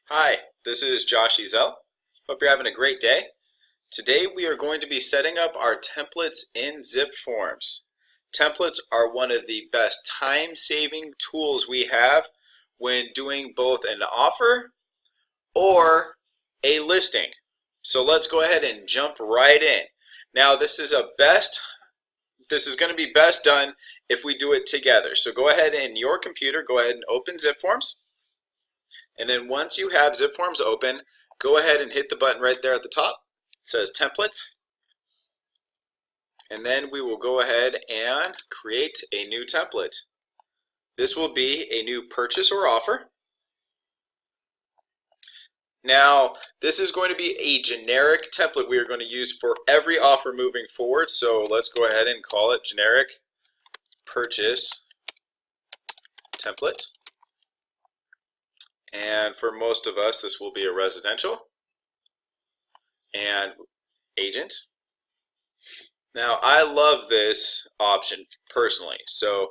Hi, this is Josh Ezel. Hope you're having a great day. Today we are going to be setting up our templates in Zipforms. Templates are one of the best time-saving tools we have when doing both an offer or a listing. So let's go ahead and jump right in. Now this is going to be best done if we do it together. So go ahead in your computer, go ahead and open Zipforms. And then once you have Zipforms open, go ahead and hit the button right there at the top. It says Templates. And then we will go ahead and create a new template. This will be a new purchase or offer. Now, this is going to be a generic template we are going to use for every offer moving forward. So let's go ahead and call it generic purchase template. And for most of us, this will be a residential and agent. Now, I love this option personally. So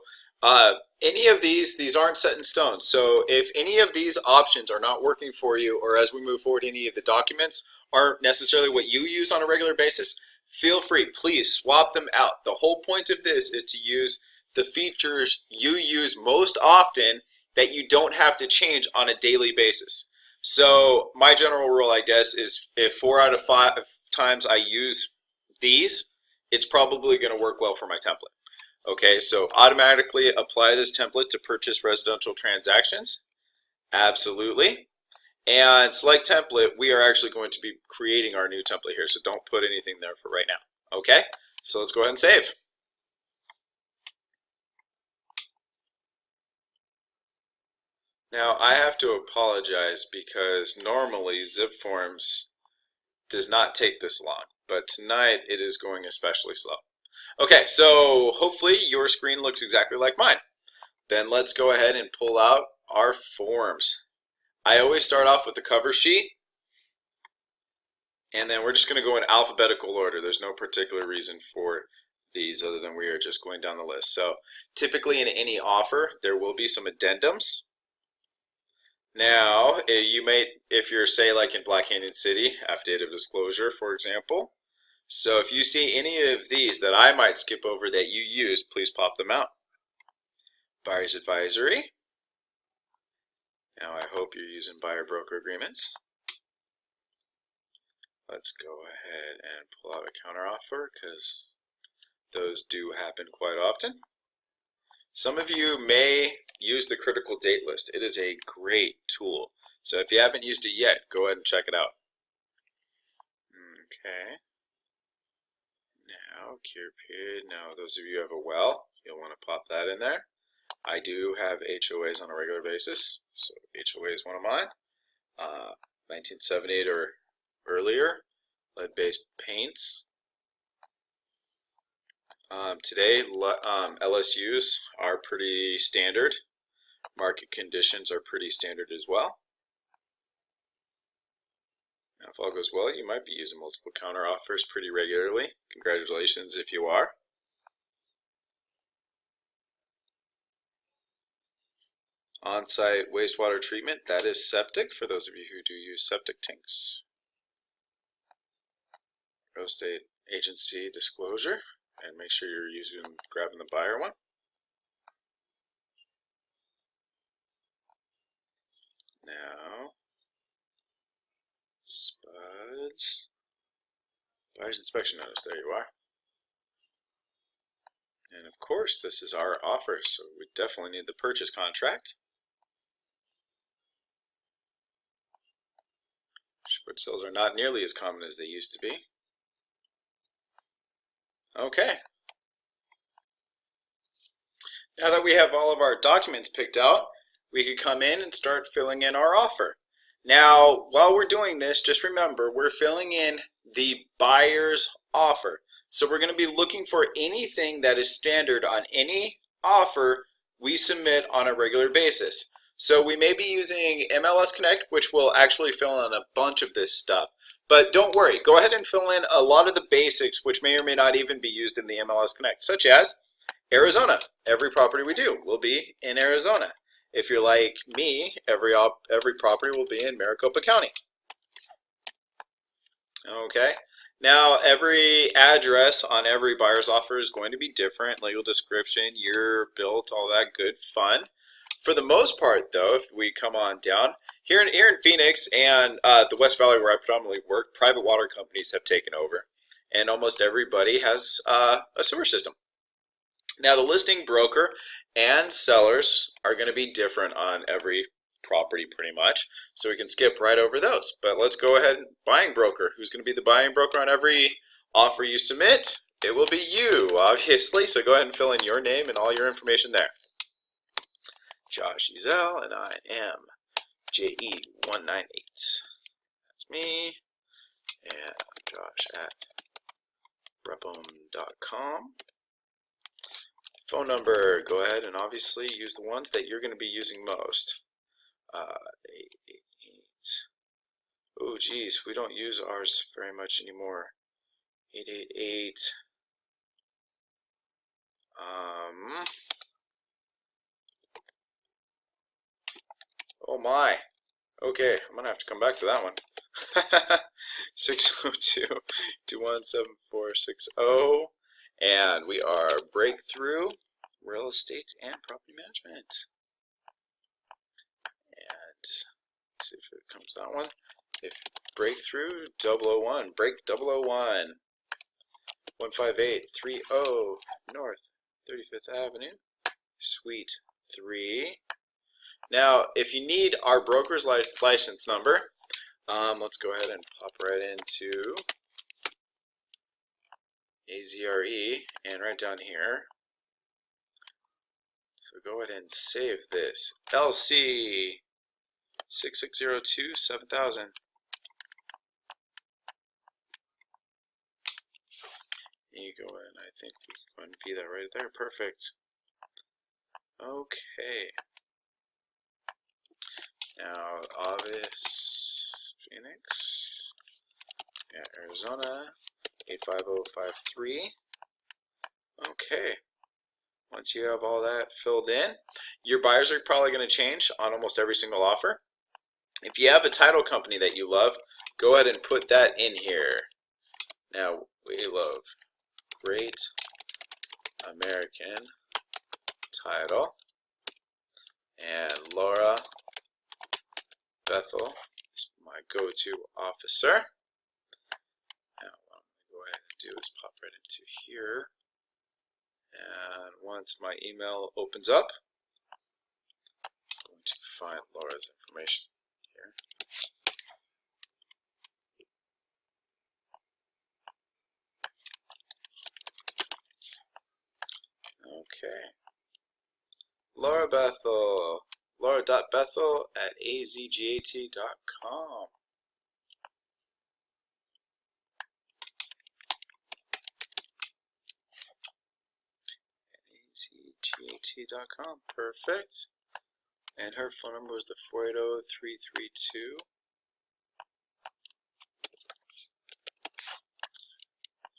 any of these aren't set in stone. So if any of these options are not working for you, or as we move forward, any of the documents aren't necessarily what you use on a regular basis, feel free, please swap them out. The whole point of this is to use the features you use most often that you don't have to change on a daily basis. So my general rule, I guess, is if 4 out of 5 times I use these, it's probably going to work well for my template. Okay, so automatically apply this template to purchase residential transactions. Absolutely. And select template, we are actually going to be creating our new template here, so don't put anything there for right now. Okay, so let's go ahead and save. Now I have to apologize because normally Zipforms does not take this long, but tonight it is going especially slow. Okay, so hopefully your screen looks exactly like mine. Then let's go ahead and pull out our forms. I always start off with the cover sheet, and then we're just going to go in alphabetical order. There's no particular reason for these other than we are just going down the list. So typically in any offer, there will be some addendums. Now, you may, if you're, say, like in Black Canyon City, affidavit of disclosure, for example. So if you see any of these that I might skip over that you use, please pop them out. Buyer's advisory. Now I hope you're using buyer-broker agreements. Let's go ahead and pull out a counteroffer because those do happen quite often. Some of you may use the critical date list. It is a great tool. So if you haven't used it yet, go ahead and check it out. Okay. Now, cure period. Now, those of you who have a well, you'll want to pop that in there. I do have HOAs on a regular basis. So HOA is one of mine. 1978 or earlier. Lead-based paints. Today, LSUs are pretty standard. Market conditions are pretty standard as well. Now, if all goes well, you might be using multiple counteroffers pretty regularly. Congratulations if you are. On-site wastewater treatment, that is septic for those of you who do use septic tanks. Real estate agency disclosure. And make sure you're grabbing the buyer one. Now, spuds. Buyer's inspection notice, there you are. And of course, this is our offer, so we definitely need the purchase contract. Short sales are not nearly as common as they used to be. Okay. Now that we have all of our documents picked out, we can come in and start filling in our offer. Now, while we're doing this, just remember, we're filling in the buyer's offer. So we're going to be looking for anything that is standard on any offer we submit on a regular basis. So we may be using MLS Connect, which will actually fill in a bunch of this stuff. But don't worry, go ahead and fill in a lot of the basics which may or may not even be used in the MLS Connect, such as Arizona. Every property we do will be in Arizona. If you're like me, every property will be in Maricopa County. Okay. Now, every address on every buyer's offer is going to be different. Legal description, year built, all that good fun. For the most part, though, if we come on down, here in Phoenix and the West Valley where I predominantly work, private water companies have taken over. And almost everybody has a sewer system. Now, the listing broker and sellers are going to be different on every property pretty much, so we can skip right over those. But let's go ahead and buying broker. Who's going to be the buying broker on every offer you submit? It will be you, obviously, so go ahead and fill in your name and all your information there. Josh Ezel, and I am JE198. That's me, and Josh at brepom.com. Phone number, go ahead and obviously use the ones that you're going to be using most. 888. Oh, geez, we don't use ours very much anymore. 888. Oh my. Okay, I'm gonna have to come back to that one. 602-217-460. And we are Breakthrough Real Estate and Property Management. And let's see if it comes that one. If Breakthrough 001, Break 001, 15830 North 35th Avenue, Suite 3. Now, if you need our broker's license number, let's go ahead and pop right into AZRE and right down here. So go ahead and save this. LC 6602-7000. You go in, I think we can go ahead and be that right there. Perfect. Okay. Now, Avis, Phoenix, yeah, Arizona, 85053. Okay. Once you have all that filled in, your buyers are probably going to change on almost every single offer. If you have a title company that you love, go ahead and put that in here. Now, we love Great American Title, and Laura Bethel is my go-to officer. Now, what I'm going to go ahead and do is pop right into here. And once my email opens up, I'm going to find Laura's information here. Okay. Laura Bethel. Laura.Bethel@azgat.com. azgat.com. Perfect. And her phone number was the 480-332.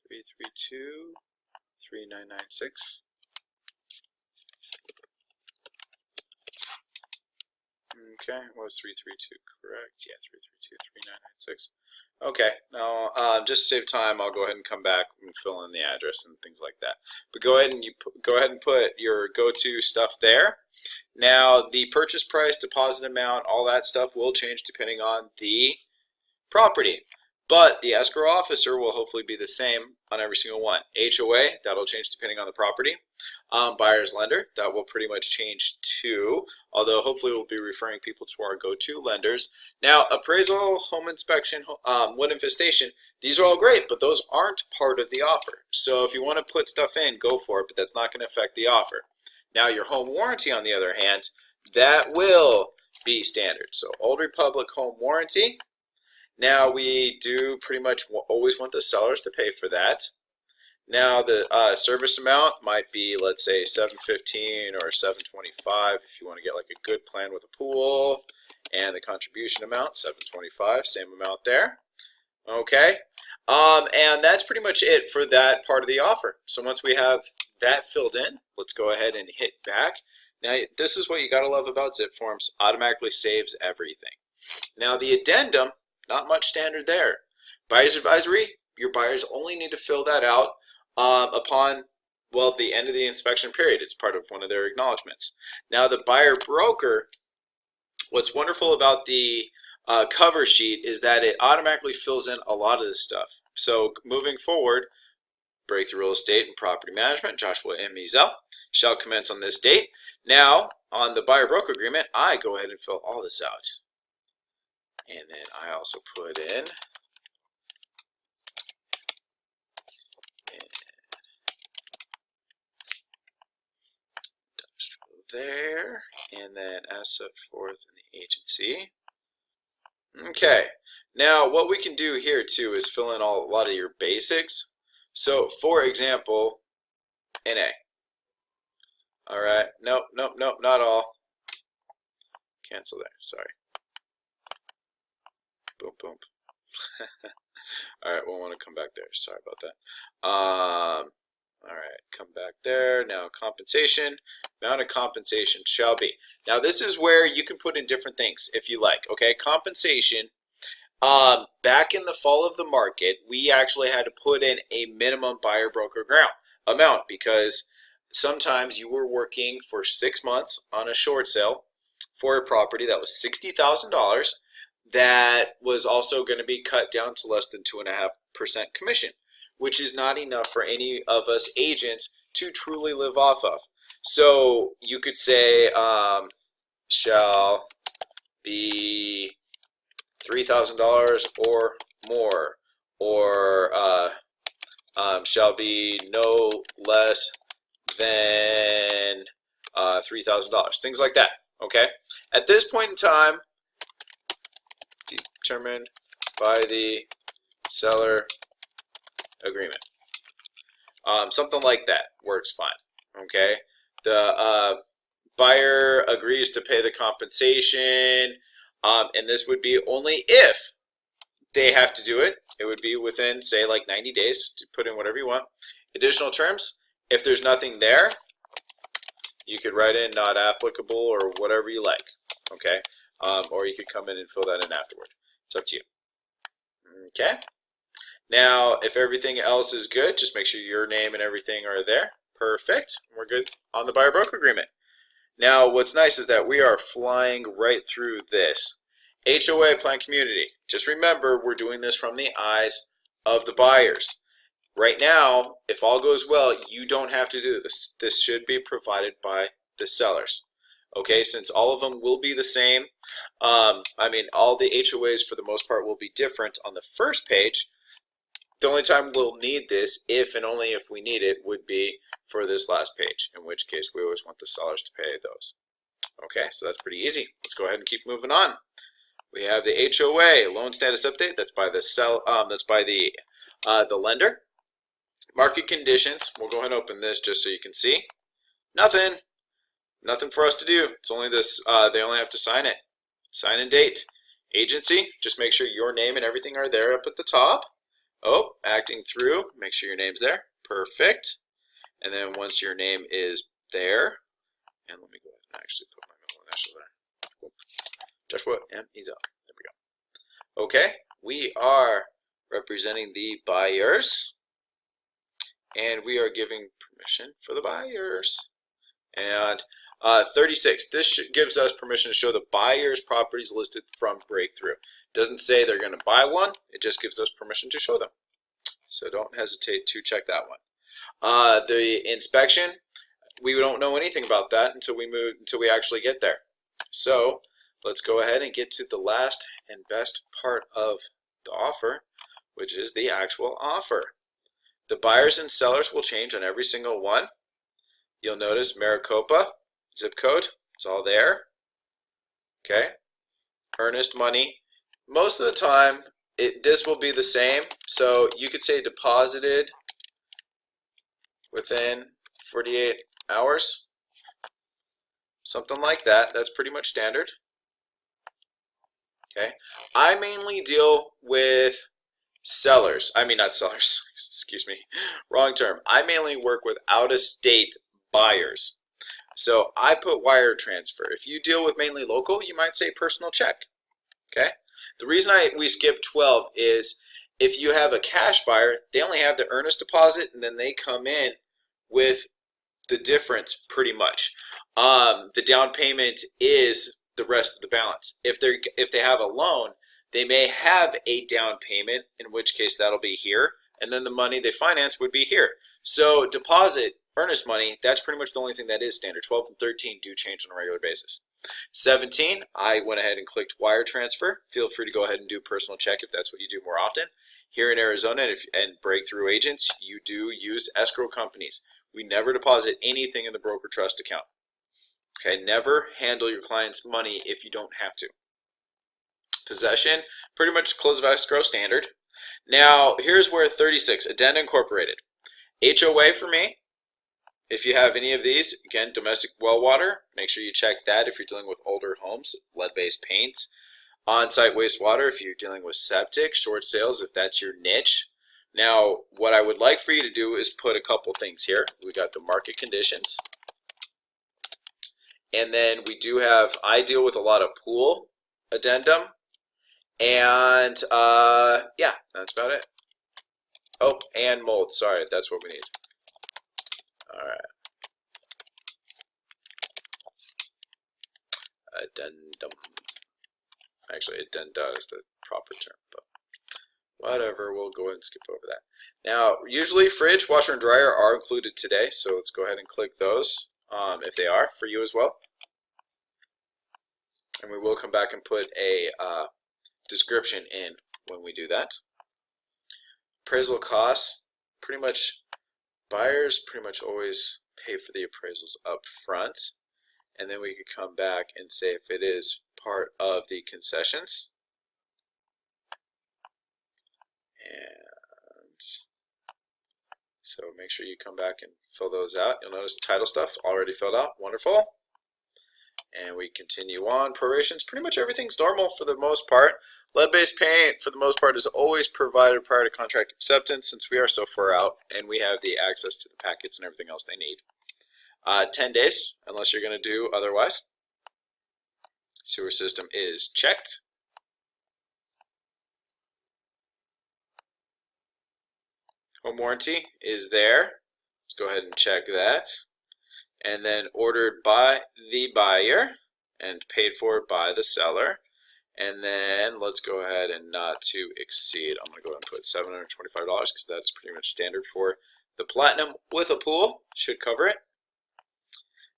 332-3996. Okay, was 332 correct? Yeah, 332-3996. Okay, now just to save time, I'll go ahead and come back and fill in the address and things like that. But go ahead and put your go-to stuff there. Now, the purchase price, deposit amount, all that stuff will change depending on the property. But the escrow officer will hopefully be the same on every single one. HOA, that'll change depending on the property. Buyer's lender, that will pretty much change too, although hopefully we'll be referring people to our go-to lenders. Now, appraisal, home inspection, wood infestation, these are all great, but those aren't part of the offer. So if you want to put stuff in, go for it, but that's not going to affect the offer. Now, your home warranty, on the other hand, that will be standard. So Old Republic home warranty. Now, we do pretty much always want the sellers to pay for that. Now, the service amount might be, let's say, $715 or $725 if you want to get like a good plan with a pool. And the contribution amount, $725, same amount there. Okay, and that's pretty much it for that part of the offer. So once we have that filled in, let's go ahead and hit back. Now, this is what you got to love about Zipforms. Automatically saves everything. Now, the addendum, not much standard there. Buyer's advisory, your buyers only need to fill that out upon, well, the end of the inspection period. It's part of one of their acknowledgments. Now, the buyer broker, what's wonderful about the cover sheet is that it automatically fills in a lot of this stuff. So moving forward, Breakthrough Real Estate and Property Management, Joshua M. Ezel, shall commence on this date. Now, on the buyer-broker agreement, I go ahead and fill all this out. And then I also put in there, and then as set forth in the agency. Okay, now what we can do here too is fill in a lot of your basics. So, for example, NA. All right, nope, not all. Cancel there, sorry. Boom, boom. All right, we'll want to come back there. Sorry about that. All right, come back there. Now, compensation. Amount of compensation shall be. Now, this is where you can put in different things if you like. Okay, compensation. Back in the fall of the market, we actually had to put in a minimum buyer broker amount because sometimes you were working for 6 months on a short sale for a property that was $60,000 that was also going to be cut down to less than 2.5% commission, which is not enough for any of us agents to truly live off of. So you could say shall be $3,000 or more, or shall be no less than $3,000, things like that. Okay. At this point in time, determined by the seller agreement. Something like that works fine. Okay. The buyer agrees to pay the compensation. And this would be only if they have to do it. It would be within, say, like 90 days to put in whatever you want. Additional terms, if there's nothing there, you could write in not applicable or whatever you like, okay? Or you could come in and fill that in afterward. It's up to you, okay? Now, if everything else is good, just make sure your name and everything are there. Perfect. We're good on the buyer-broker agreement. Now, what's nice is that we are flying right through this. HOA plan community. Just remember, we're doing this from the eyes of the buyers. Right now, if all goes well, you don't have to do this. This should be provided by the sellers. Okay, since all of them will be the same. I mean, all the HOAs for the most part will be different on the first page. The only time we'll need this, if and only if we need it, would be for this last page, in which case we always want the sellers to pay those. Okay, so that's pretty easy. Let's go ahead and keep moving on. We have the HOA, loan status update. That's by the lender. Market conditions. We'll go ahead and open this just so you can see. Nothing for us to do. It's only this. They only have to sign it. Sign and date. Agency. Just make sure your name and everything are there up at the top. Oh, acting through. Make sure your name's there. Perfect. And then once your name is there, and let me go ahead and actually put my middle initial there. Cool. Joshua M. Ezel. There we go. Okay, we are representing the buyers, and we are giving permission for the buyers. And 36, this gives us permission to show the buyer's properties listed from Breakthrough. Doesn't say they're going to buy one, it just gives us permission to show them. So don't hesitate to check that one. The inspection, we don't know anything about that until we actually get there. So let's go ahead and get to the last and best part of the offer, which is the actual offer. The buyers and sellers will change on every single one. You'll notice Maricopa, zip code, it's all there. Okay. Earnest Money. Most of the time, this will be the same. So you could say deposited within 48 hours. Something like that. That's pretty much standard. Okay. I mainly deal with sellers. I mean, not sellers. Excuse me. Wrong term. I mainly work with out-of-state buyers. So I put wire transfer. If you deal with mainly local, you might say personal check. Okay. The reason we skip 12 is if you have a cash buyer, they only have the earnest deposit, and then they come in with the difference pretty much. The down payment is the rest of the balance. If they have a loan, they may have a down payment, in which case that'll be here, and then the money they finance would be here. So deposit, earnest money, that's pretty much the only thing that is standard. 12 and 13 do change on a regular basis. 17, I went ahead and clicked wire transfer. Feel free to go ahead and do personal check if that's what you do more often. Here in Arizona and breakthrough agents, you do use escrow companies. We never deposit anything in the broker trust account. Okay, never handle your client's money if you don't have to. Possession, pretty much close of escrow standard. Now, here's where 36, Addendum Incorporated. HOA for me. If you have any of these, again, domestic well water, make sure you check that if you're dealing with older homes, lead-based paint. On-site wastewater if you're dealing with septic, short sales if that's your niche. Now, what I would like for you to do is put a couple things here. We got the market conditions. And then we do have, I deal with a lot of pool addendum. And yeah, that's about it. Oh, and mold. Sorry, that's what we need. All right. Addendum. Actually, addenda is the proper term, but whatever. We'll go ahead and skip over that. Now, usually fridge, washer, and dryer are included today, so let's go ahead and click those if they are for you as well. And we will come back and put a description in when we do that. Appraisal costs, pretty much buyers pretty much always pay for the appraisals up front, and then we could come back and say if it is part of the concessions. And so make sure you come back and fill those out. You'll notice the title stuff's already filled out. Wonderful. And we continue on. Prorations, pretty much everything's normal for the most part. Lead-based paint, for the most part, is always provided prior to contract acceptance since we are so far out and we have the access to the packets and everything else they need. 10 days, unless you're going to do otherwise. Sewer system is checked. Home warranty is there. Let's go ahead and check that. And then ordered by the buyer and paid for by the seller. And then let's go ahead and not to exceed. I'm going to go ahead and put $725 because that is pretty much standard for the platinum with a pool. Should cover it.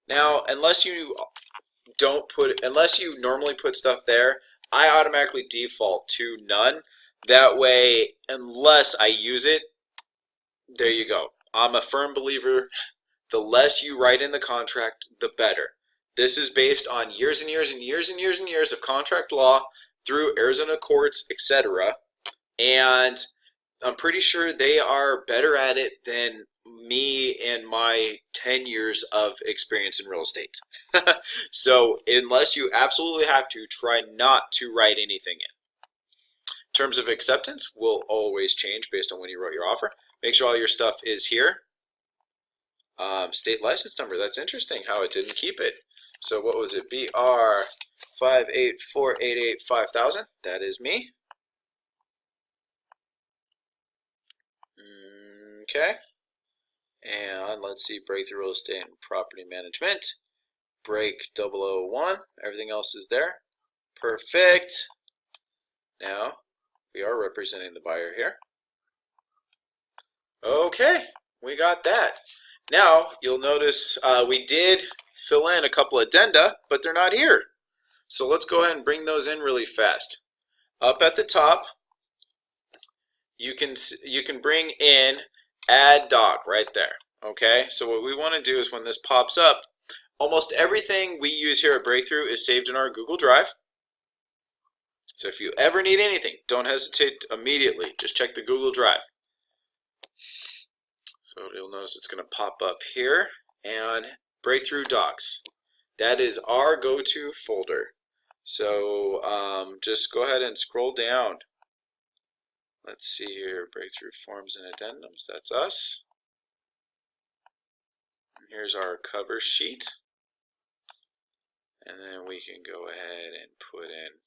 Now, unless you normally put stuff there, I automatically default to none. That way, unless I use it, there you go. I'm a firm believer, the less you write in the contract, the better. This is based on years and years and years and years and years of contract law through Arizona courts, etc. And I'm pretty sure they are better at it than me and my 10 years of experience in real estate. So unless you absolutely have to, try not to write anything in. Terms of acceptance will always change based on when you wrote your offer. Make sure all your stuff is here. State license number, that's interesting how it didn't keep it. So what was it? BR 584885000. That is me. Okay. And let's see, breakthrough real estate and property management. Break 001. Everything else is there. Perfect. Now, we are representing the buyer here. Okay, we got that. Now, you'll notice we did fill in a couple addenda, but they're not here. So let's go ahead and bring those in really fast. Up at the top, you can bring in add doc right there. Okay, so what we want to do is when this pops up, almost everything we use here at Breakthrough is saved in our Google Drive. So if you ever need anything, don't hesitate immediately. Just check the Google Drive. So you'll notice it's going to pop up here, and Breakthrough Docs. That is our go-to folder. So just go ahead and scroll down. Let's see here, Breakthrough Forms and Addendums. That's us. And here's our cover sheet. And then we can go ahead and put in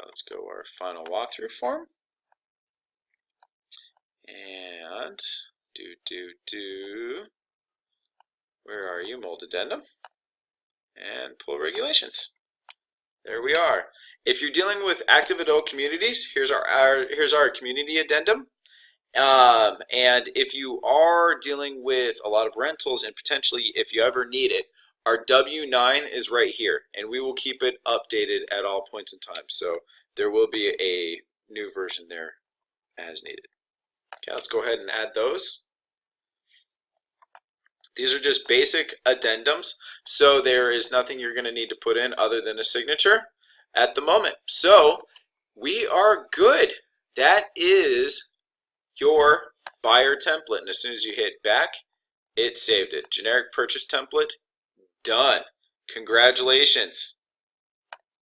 let's go our final walkthrough form. And where are you, mold addendum? And pull regulations. There we are. If you're dealing with active adult communities, here's our community addendum. And if you are dealing with a lot of rentals, and potentially if you ever need it, our W9 is right here, and we will keep it updated at all points in time. So there will be a new version there as needed. Okay, let's go ahead and add those. These are just basic addendums, so there is nothing you're going to need to put in other than a signature at the moment. So we are good. That is your buyer template, and as soon as you hit back, it saved it. Generic purchase template, done. Congratulations.